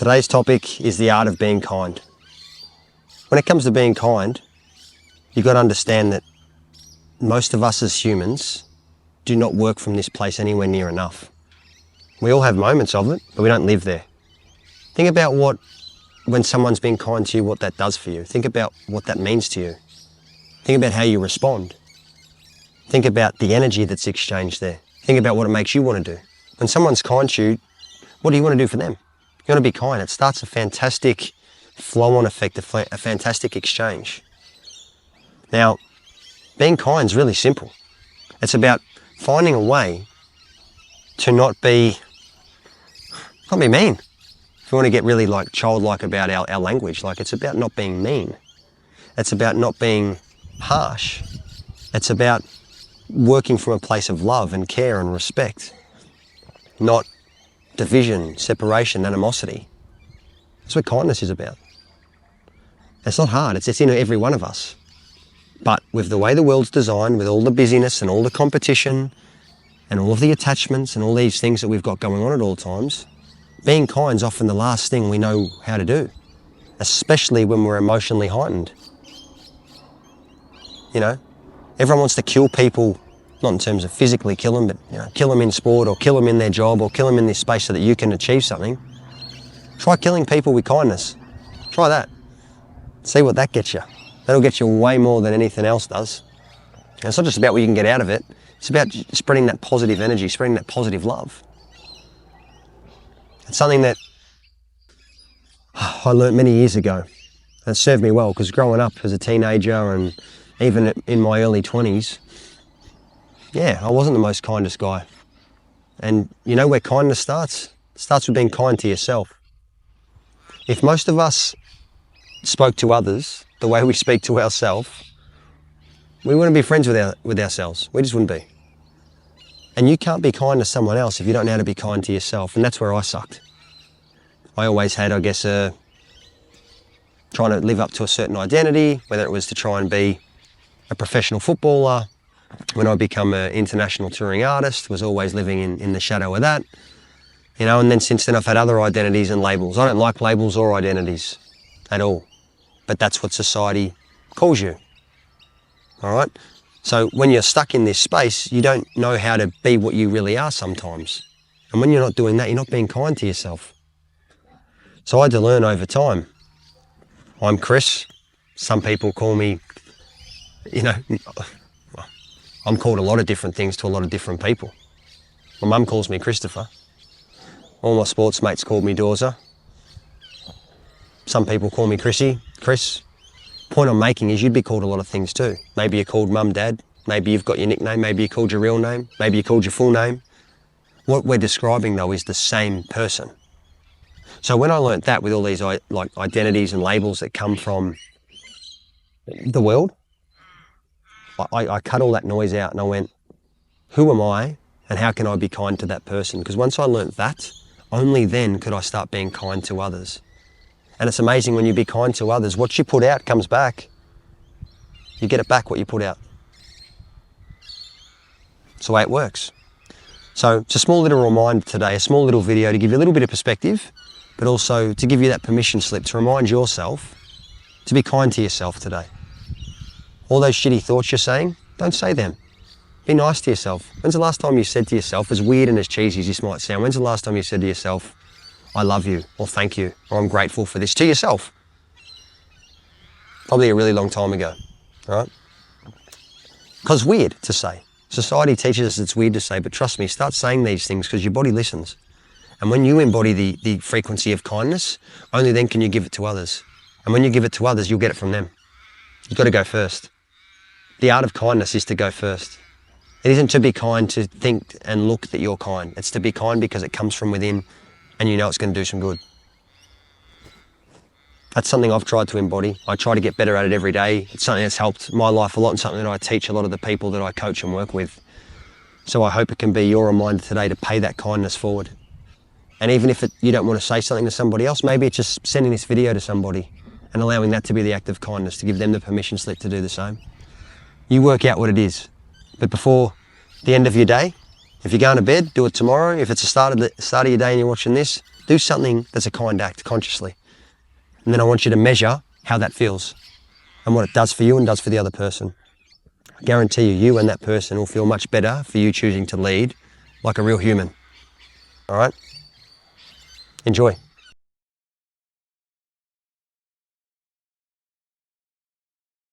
Today's topic is the art of being kind. When it comes to being kind, you've got to understand that most of us as humans do not work from this place anywhere near enough. We all have moments of it, but we don't live there. Think about when someone's been kind to you, what that does for you. Think about what that means to you. Think about how you respond. Think about the energy that's exchanged there. Think about what it makes you want to do. When someone's kind to you, what do you want to do for them? You want to be kind. It starts a fantastic flow-on effect, a fantastic exchange. Now, being kind is really simple. It's about finding a way to not be mean. If we want to get really childlike about our language, it's about not being mean. It's about not being harsh. It's about working from a place of love and care and respect, not division, separation, animosity. That's what kindness is about. It's not hard, it's in every one of us. But with the way the world's designed, with all the busyness and all the competition and all of the attachments and all these things that we've got going on at all times, being kind is often the last thing we know how to do, especially when we're emotionally heightened. You know, everyone wants to kill people, not in terms of physically kill them, but kill them in sport or kill them in their job or kill them in this space so that you can achieve something. Try killing people with kindness. Try that. See what that gets you. That'll get you way more than anything else does. And it's not just about what you can get out of it. It's about spreading that positive energy, spreading that positive love. It's something that I learned many years ago. And it served me well because growing up as a teenager and even in my early 20s, I wasn't the most kindest guy. And you know where kindness starts? It starts with being kind to yourself. If most of us spoke to others the way we speak to ourselves, we wouldn't be friends with ourselves. We just wouldn't be. And you can't be kind to someone else if you don't know how to be kind to yourself. And that's where I sucked. I always had, trying to live up to a certain identity, whether it was to try and be a professional footballer. When I become an international touring artist, was always living in the shadow of that. And then since then I've had other identities and labels. I don't like labels or identities at all. But that's what society calls you. All right? So when you're stuck in this space, you don't know how to be what you really are sometimes. And when you're not doing that, you're not being kind to yourself. So I had to learn over time. I'm Chris. Some people call me, I'm called a lot of different things to a lot of different people. My mum calls me Christopher. All my sports mates called me Dorza. Some people call me Chrissy, Chris. Point I'm making is you'd be called a lot of things too. Maybe you're called Mum, Dad. Maybe you've got your nickname. Maybe you're called your real name. Maybe you're called your full name. What we're describing though is the same person. So when I learnt that with all these identities and labels that come from the world, I cut all that noise out and I went, who am I and how can I be kind to that person? Because once I learnt that, only then could I start being kind to others. And it's amazing when you be kind to others, what you put out comes back. You get it back what you put out. It's the way it works. So it's a small little reminder today, a small little video to give you a little bit of perspective, but also to give you that permission slip to remind yourself to be kind to yourself today. All those shitty thoughts you're saying, don't say them. Be nice to yourself. When's the last time you said to yourself, as weird and as cheesy as this might sound, when's the last time you said to yourself, I love you, or thank you, or I'm grateful for this, to yourself? Probably a really long time ago, right? Because it's weird to say. Society teaches us it's weird to say, but trust me, start saying these things because your body listens. And when you embody the frequency of kindness, only then can you give it to others. And when you give it to others, you'll get it from them. You've got to go first. The art of kindness is to go first. It isn't to be kind to think and look that you're kind. It's to be kind because it comes from within and you know it's going to do some good. That's something I've tried to embody. I try to get better at it every day. It's something that's helped my life a lot and something that I teach a lot of the people that I coach and work with. So I hope it can be your reminder today to pay that kindness forward. And even if you don't want to say something to somebody else, maybe it's just sending this video to somebody and allowing that to be the act of kindness, to give them the permission slip to do the same. You work out what it is. But before the end of your day, if you're going to bed, do it tomorrow. If it's the start of your day and you're watching this, Do something that's a kind act consciously. And then I want you to measure how that feels and what it does for you and does for the other person. I guarantee you, you and that person will feel much better for you choosing to lead like a real human. All right? Enjoy.